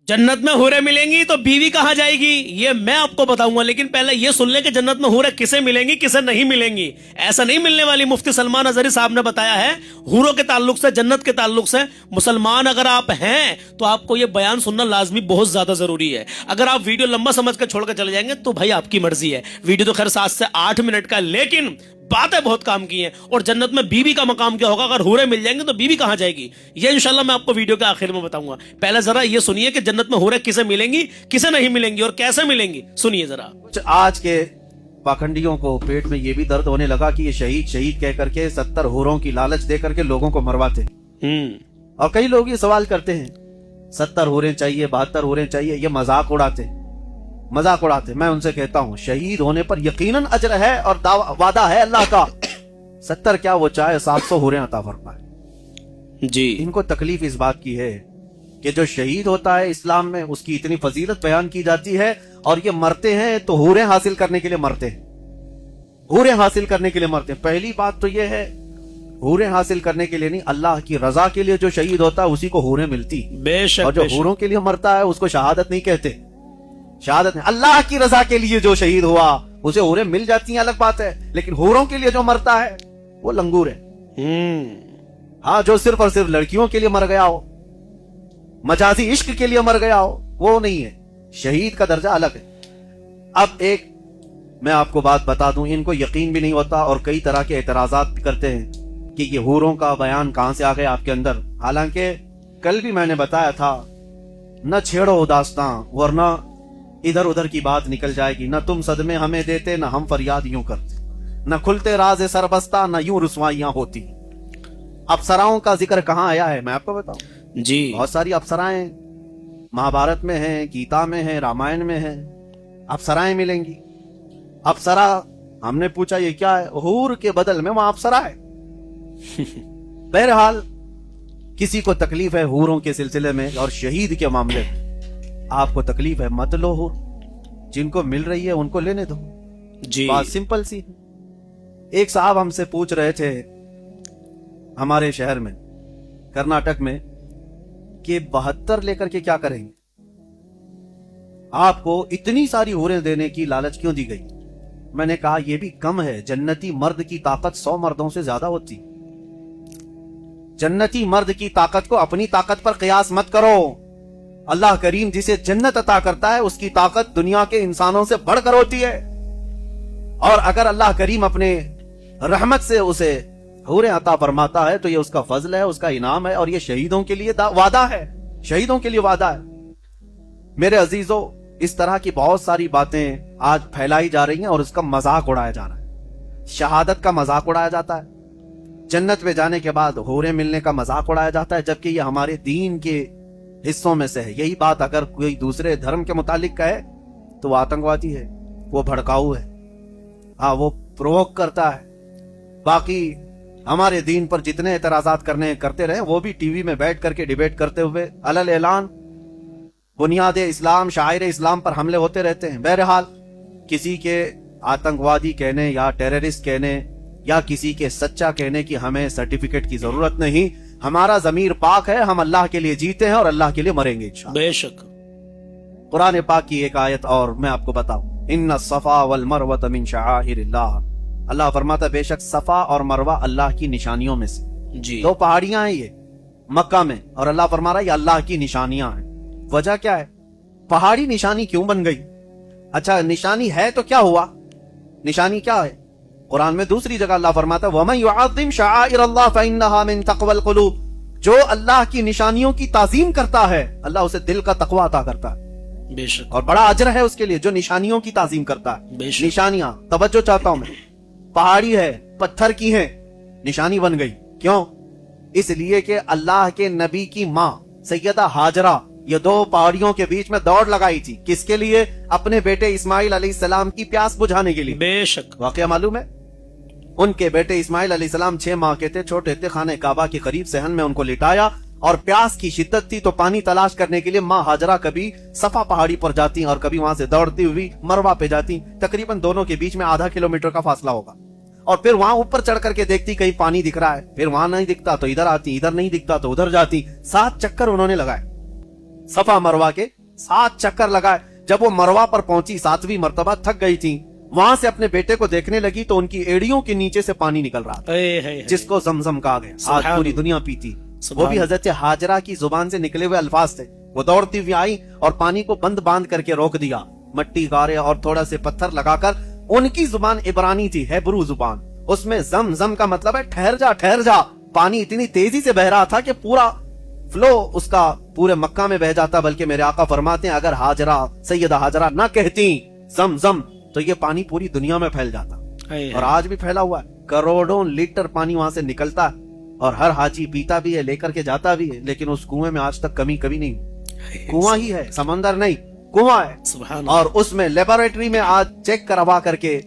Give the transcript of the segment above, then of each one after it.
जन्नत में हुरे मिलेंगी तो बीवी कहाँ जाएगी ये मैं आपको बताऊंगा, लेकिन पहले ये सुन ले कि जन्नत में हुरे किसे मिलेंगी किसे नहीं मिलेंगी। ऐसा नहीं मिलने वाली। मुफ्ती सलमान अजहरी साहब ने बताया है हुरों के ताल्लुक से, जन्नत के ताल्लुक से। मुसलमान अगर आप हैं तो आपको ये बयान सुनना लाजमी बहुत ज्यादा जरूरी है। अगर आप वीडियो लंबा समझ कर छोड़ कर चले जाएंगे तो भाई आपकी मर्जी है। वीडियो तो खैर 7 से 8 मिनट का, लेकिन बातें बहुत काम की हैं। और जन्नत में बीवी का मकाम क्या होगा, अगर हुरे मिल जाएंगे तो बीवी कहां जाएगी, ये इंशाल्लाह मैं आपको वीडियो के आखिर में बताऊंगा। पहले जरा ये सुनिए कि जन्नत में हुरे किसे मिलेंगी किसे नहीं मिलेंगी और कैसे मिलेंगी, सुनिए जरा। आज के पाखंडियों को पेट में ये भी दर्द होने लगा कि ये शहीद शहीद कह करके 70 हुरों की लालच दे करके लोगों को मरवाते। और कई लोग ये सवाल करते हैं 70 हुरें चाहिए, 72 हुरें चाहिए, ये मजाक उड़ाते। मैं उनसे कहता हूं शहीद होने पर यकीनन अजर है और वादा है अल्लाह का। 70 क्या, वो चाहे 700 हुरें अता फरमाए जी। इनको तकलीफ इस बात की है कि जो शहीद होता है इस्लाम में उसकी इतनी फजीलत बयान की जाती है, और ये मरते हैं तो हुरें हासिल करने के लिए मरते हैं। हुरें हासिल करने के लिए मरते हैं। पहली बात तो ये है हुरें हासिल करने के लिए नहीं, अल्लाह की रजा के लिए जो शहीद होता है उसी को हुरें मिलती। बेशक। और जो हुरों के लिए मरता है उसको शहादत नहीं कहते। शहादत नहीं, अल्लाह की रजा के लिए जो शहीद हुआ उसे हुरें मिल जाती हैं, अलग बात है। लेकिन हुरों के लिए जो मरता है वो लंगूर है। हाँ, जो सिर्फ और सिर्फ लड़कियों के लिए मर गया हो, मजाजी इश्क के लिए मर गया हो, वो नहीं है। शहीद का दर्जा अलग है। अब एक मैं आपको बात बता दूं, इनको यकीन भी नहीं होता और कई तरह के एतराजात भी करते हैं कि ये हुरों का बयान कहां से आ गया आपके अंदर। हालांकि कल भी मैंने बताया था, न छेड़ो दास्तां वरना इधर उधर की बात निकल जाएगी। न तुम सदमे हमें देते, न हम फरियाद यूं करते, न खुलते राज सरबस्ता, न यूं रुसवाइयां होती। अप्सराओं का जिक्र कहां आया है मैं आपको बताऊं जी। बहुत सारी अप्सराएं महाभारत में हैं, गीता में हैं, रामायण में हैं। अप्सराएं मिलेंगी। अप्सरा, हमने पूछा ये क्या है, हूर के बदल में वहां अप्सरा है। बहरहाल किसी को तकलीफ है हूरों के सिलसिले में और शहीद के मामले में, आपको तकलीफ है मत लो हूर, जिनको मिल रही है उनको लेने दो जी। बात सिंपल सी। एक साहब हमसे पूछ रहे थे हमारे शहर में कर्नाटक में कि 72 लेकर के क्या करेंगे, आपको इतनी सारी हूरें देने की लालच क्यों दी गई। मैंने कहा यह भी कम है, जन्नती मर्द की ताकत 100 मर्दों से ज्यादा होती। जन्नती मर्द की ताकत को अपनी ताकत पर कयास मत करो। अल्लाह करीम जिसे जन्नत अता करता है उसकी ताकत दुनिया के इंसानों से बढ़कर होती है। और अगर अल्लाह करीम अपने रहमत से उसे हूरें अता फरमाता है तो ये उसका फजल है, उसका इनाम है। और ये शहीदों के लिए वादा है, शहीदों के लिए वादा है। मेरे अजीजों, इस तरह की बहुत सारी बातें आज फैलाई जा रही हैं और उसका मजाक उड़ाया जा रहा है। शहादत का मजाक उड़ाया जाता है, जन्नत में जाने के बाद हूरें मिलने का मजाक उड़ाया जाता है, जबकि ये हमारे दीन के हिस्सों में से है। यही बात अगर कोई दूसरे धर्म के मुतालिक कहे तो वो आतंकवादी है, वो भड़काऊ है, हाँ वो प्रोवोक करता है। बाकी हमारे दीन पर जितने एतराजात करते रहे वो भी टीवी में बैठ करके डिबेट करते हुए अलल ऐलान बुनियाद इस्लाम, शायर इस्लाम पर हमले होते रहते हैं। बहरहाल किसी के आतंकवादी कहने या टेररिस्ट कहने या किसी के सच्चा कहने की हमें सर्टिफिकेट की जरूरत नहीं। हमारा जमीर पाक है, हम अल्लाह के लिए जीते हैं और अल्लाह के लिए मरेंगे इंशाअल्लाह। बेशक। कुरान पाक की एक आयत और मैं आपको बताऊं, इन्ना सफा वल मरवत मिन शआइरिल्लाह। अल्लाह फरमाता बेशक सफा और मरवा अल्लाह की निशानियों में से जी। 2 पहाड़ियां हैं ये मक्का में, और अल्लाह फरमा रहा है ये अल्लाह की निशानियां हैं। वजह क्या है, पहाड़ी निशानी क्यों बन गई? अच्छा निशानी है तो क्या हुआ, निशानी क्या है? कुरान में दूसरी जगह अल्लाह फरमाता है वमन युअज़्ज़िम शआइरल्लाह फइन्नहा मिन तक़वल क़ुलूब। जो अल्लाह की निशानियों की ताज़ीम करता है अल्लाह उसे दिल का तकवा अता करता है। बेशक। और बड़ा अजर है उसके लिए जो निशानियों की ताज़ीम करता है। निशानियां, तवज्जो चाहता हूं मैं, पहाड़ी है, पत्थर की है, निशानी बन गई। क्यों? इसलिए कि अल्लाह के नबी की माँ सैयदा हाजरा ये 2 पहाड़ियों के बीच में दौड़ लगाई थी। किसके लिए? अपने बेटे इस्माइल अलैहिस्सलाम की प्यास बुझाने के लिए। बेशक। वाकया मालूम है, उनके बेटे इस्माइल अलैहिस्सलाम 6 माह के थे, छोटे थे, खाने काबा के करीब सहन में उनको लिटाया और प्यास की शिद्दत थी तो पानी तलाश करने के लिए माँ हाजरा कभी सफा पहाड़ी पर जाती और कभी वहां से दौड़ती हुई मरवा पे जाती। तकरीबन दोनों के बीच में आधा किलोमीटर का फासला होगा। और फिर वहां ऊपर चढ़ करके देखती कहीं पानी दिख रहा है, फिर वहां नहीं दिखता तो इधर आती, इधर नहीं दिखता तो उधर जाती। 7 चक्कर उन्होंने लगाए। सफा मरवा के 7 चक्कर लगाए। जब वो मरवा पर पहुंची 7वीं मर्तबा, थक गई थी, वहां से अपने बेटे को देखने लगी तो उनकी एड़ियों के नीचे से पानी निकल रहा था, जिसको जमजम कहा गया। आज पूरी दुनिया पीती। वो भी हजरत हाजरा की जुबान से निकले हुए अल्फाज थे। वो दौड़ती हुई आई और पानी को बंद बांध करके रोक दिया। मट्टी, गारे और थोड़ा से पत्थर लगाकर, उनकी जुबान इब्रानी थी, हैब्रू जुबान, उसमें जम का मतलब है ठहर जा, ठहर जा। पानी इतनी तेजी से बह रहा था कि पूरा फ्लो उसका पूरे मक्का में बह जाता। बल्कि मेरे आका फरमाते हैं अगर हाजरा, सैयदा हाजरा ना कहती जम तो ये पानी पूरी दुनिया में फैल जाता। और आज भी फैला हुआ है, करोड़ों लीटर पानी वहां से निकलता है और हर हाजी पीता भी है, लेकर के जाता भी है। लेकिन उस कुएं में आज तक कमी कभी नहीं। कुआं ही है, समंदर नहीं, कुआं है। और उसमें लेबोरेटरी में आज चेक करवा करके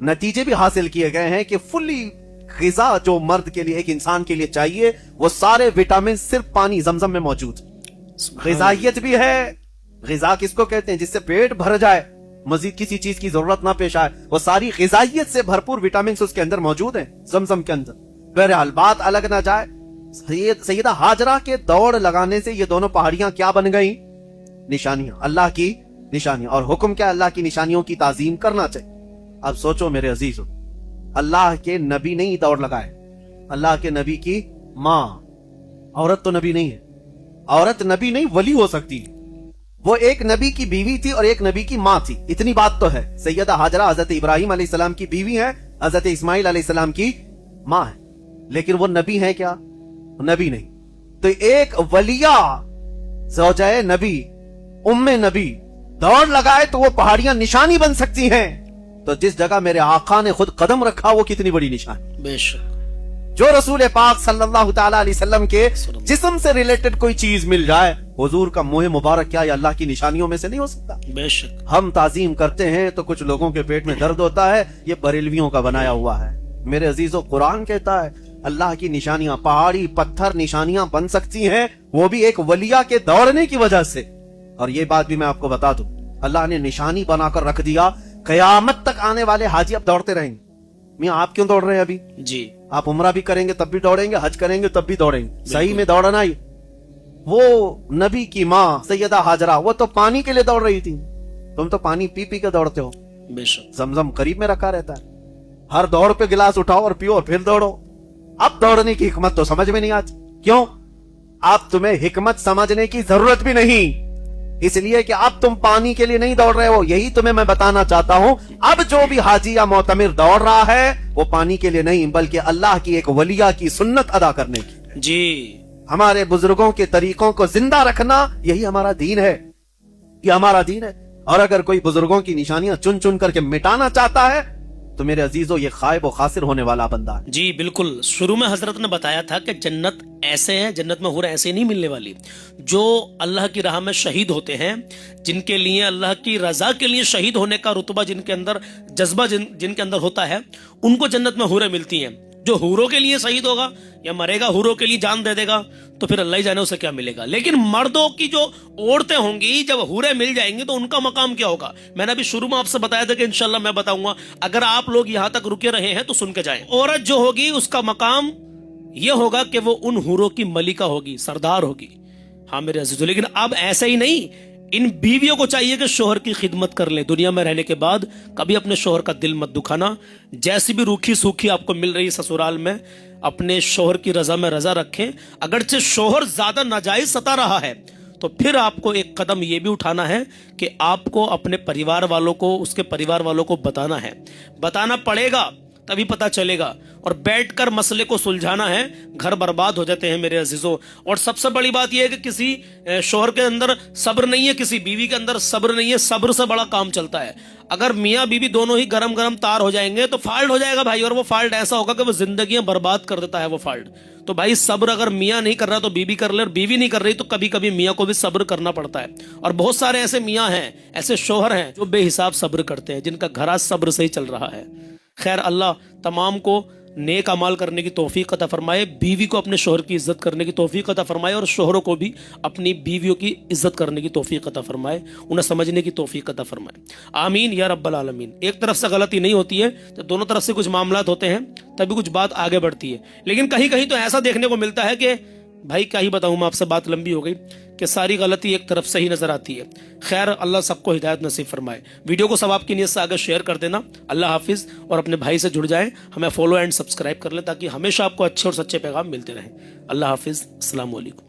नतीजे भी हासिल किए गए हैं कि फुल्ली ग़िज़ा जो मर्द के लिए, एक इंसान के लिए चाहिए, वो सारे विटामिन सिर्फ पानी जमजम में मौजूद। ग़िज़ाइयत भी है। ग़िज़ा किसको कहते हैं? जिससे पेट भर जाए, मजीद किसी चीज की जरूरत ना पेश आए। वो सारी ग़िज़ाइयत से भरपूर विटामिन उसके अंदर मौजूद हैं जमजम के अंदर। बहरहाल बात अलग ना जाए, सैयदा हाजरा के दौड़ लगाने से ये दोनों पहाड़ियां क्या बन गई? निशानियां, अल्लाह की निशानियां। और हुक्म क्या? अल्लाह की निशानियों की ताजीम करना चाहिए। अब सोचो मेरे अजीजों, अल्लाह के नबी ने ही दौड़ लगाए, अल्लाह के नबी की माँ, औरत तो नबी नहीं है, औरत नबी नहीं वली हो सकती है। वो एक नबी की बीवी थी और एक नबी की माँ थी, इतनी बात तो है। सैयदा हाजरा हजरत इब्राहिम अलैहिस्सलाम की बीवी है, हजरत इस्माइल अलैहिस्सलाम की माँ है। लेकिन वो नबी है क्या? नबी नहीं। तो एक वलिया ज़ौजाए नबी, उम्मे नबी दौड़ लगाए तो वो पहाड़ियां निशानी बन सकती हैं। तो जिस जगह मेरे आका ने खुद कदम रखा वो कितनी बड़ी निशानी। बेशक। जो रसूल पाक सल्लल्लाहु ताला अलैहि वसल्लम के जिस्म से रिलेटेड कोई चीज मिल जाए, हुजूर का मुंह मुबारक क्या ये अल्लाह की निशानियों में से नहीं हो सकता? बेशक। हम ताजीम करते हैं तो कुछ लोगों के पेट में दर्द होता है, ये बरेलवियों का बनाया हुआ है। मेरे अजीजों, कुरान कहता है अल्लाह की निशानियां, पहाड़ी पत्थर निशानियां बन सकती हैं, वो भी एक वलिया के दौड़ने की वजह से। और ये बात भी मैं आपको बता दूं, अल्लाह ने निशानी बनाकर रख दिया, कयामत तक आने वाले हाजी अब दौड़ते रहेंगे। मियां आप क्यों दौड़ रहे हैं अभी? जी, आप उम्रा भी करेंगे तब भी दौड़ेंगे, हज करेंगे तब भी दौड़ेंगे। सही में दौड़ना ही। वो नबी की माँ सैयदा हाजरा, वो तो पानी के लिए दौड़ रही थी, तुम तो पानी पी पी के दौड़ते हो। बेशक। जमजम करीब में रखा रहता है, हर दौड़ पे गिलास उठाओ और पियो और फिर दौड़ो। अब दौड़ने की हिकमत तो समझ में नहीं आती। क्यों? अब तुम्हें हिकमत समझने की जरूरत भी नहीं, इसलिए कि अब तुम पानी के लिए नहीं दौड़ रहे हो। यही तुम्हें मैं बताना चाहता हूं। अब जो भी हाजी या मोतमिर दौड़ रहा है वो पानी के लिए नहीं, बल्कि अल्लाह की एक वलिया की सुन्नत अदा करने की। जी, हमारे बुजुर्गों के तरीकों को जिंदा रखना, यही हमारा दीन है, ये हमारा दीन है। और अगर कोई बुजुर्गों की निशानियां चुन चुन करके मिटाना चाहता है तो मेरे अजीजों ये खाइब और खासिर होने वाला बंदा है। जी बिल्कुल। शुरू में हजरत ने बताया था कि जन्नत ऐसे है, जन्नत में हूर ऐसे नहीं मिलने वाली। जो अल्लाह की राह में शहीद होते हैं, जिनके लिए अल्लाह की रजा के लिए शहीद होने का रुतबा, जिनके अंदर जज्बा जिनके अंदर होता है, उनको जन्नत में हूरें मिलती हैं। जो हूरों के लिए शहीद होगा या मरेगा, हूरों के लिए जान दे देगा, तो फिर अल्लाह ही जाने उसे क्या मिलेगा। लेकिन मर्दों की जो औरतें होंगी, जब हूरें मिल जाएंगी तो उनका मकाम क्या होगा? मैंने अभी शुरू में आपसे बताया था कि इंशाल्लाह मैं बताऊंगा। अगर आप लोग यहां तक रुके रहे हैं तो सुन के जाएं। औरत जो होगी उसका मकाम यह होगा कि वो उन हूरों की मलिका होगी, सरदार होगी। हाँ मेरे अजीजों, लेकिन अब ऐसा ही नहीं, इन बीवियों को चाहिए कि शोहर की खिदमत कर ले। दुनिया में रहने के बाद कभी अपने शोहर का दिल मत दुखाना। जैसी भी रूखी सूखी आपको मिल रही ससुराल में, अपने शोहर की रजा में रजा रखें। अगरचे शोहर ज्यादा नाजायज सता रहा है तो फिर आपको एक कदम यह भी उठाना है कि आपको अपने परिवार वालों को, उसके परिवार वालों को बताना है। बताना पड़ेगा, तभी पता चलेगा। और बैठकर मसले को सुलझाना है। घर बर्बाद हो जाते हैं मेरे अजीजों। और सबसे बड़ी बात यह है कि किसी शोहर के अंदर सब्र नहीं है, किसी बीवी के अंदर सब्र नहीं है। सब्र से बड़ा काम चलता है। अगर मियाँ बीवी दोनों ही गरम गरम तार हो जाएंगे तो फाल्ट हो जाएगा भाई। और वो फाल्ट ऐसा होगा कि वो जिंदगियां बर्बाद कर देता है वो फाल्ट। तो भाई सब्र अगर मियाँ नहीं कर रहा तो बीवी कर ले, और बीवी नहीं कर रही तो कभी कभी मियाँ को भी सब्र करना पड़ता है। और बहुत सारे ऐसे मियाँ हैं, ऐसे शोहर हैं जो बेहिसाब सब्र करते हैं, जिनका घर सब्र से ही चल रहा है। खैर, अल्लाह तमाम को नेक अमाल करने की तौफीक अता फरमाए, बीवी को अपने शोहर की इज्जत करने की तौफीक अता फरमाए, और शोहरों को भी अपनी बीवियों की इज्जत करने की तौफीक अता फरमाए, उन्हें समझने की तौफीक अता फरमाए। आमीन या रब्बल आलमीन। एक तरफ से गलती नहीं होती है तो दोनों तरफ से कुछ मामलात होते हैं, तभी कुछ बात आगे बढ़ती है। लेकिन कहीं कहीं तो ऐसा देखने को मिलता है कि भाई क्या ही बताऊं, मैं आपसे बात लंबी हो गई कि सारी गलती एक तरफ से ही नजर आती है। खैर, अल्लाह सबको हिदायत नसीब फरमाए। वीडियो को सवाब की नीयत से आगे शेयर कर देना। अल्लाह हाफिज, और अपने भाई से जुड़ जाएं, हमें फॉलो एंड सब्सक्राइब कर लें ताकि हमेशा आपको अच्छे और सच्चे पैगाम मिलते रहें। अल्लाह हाफिज, अस्सलाम वालेकुम।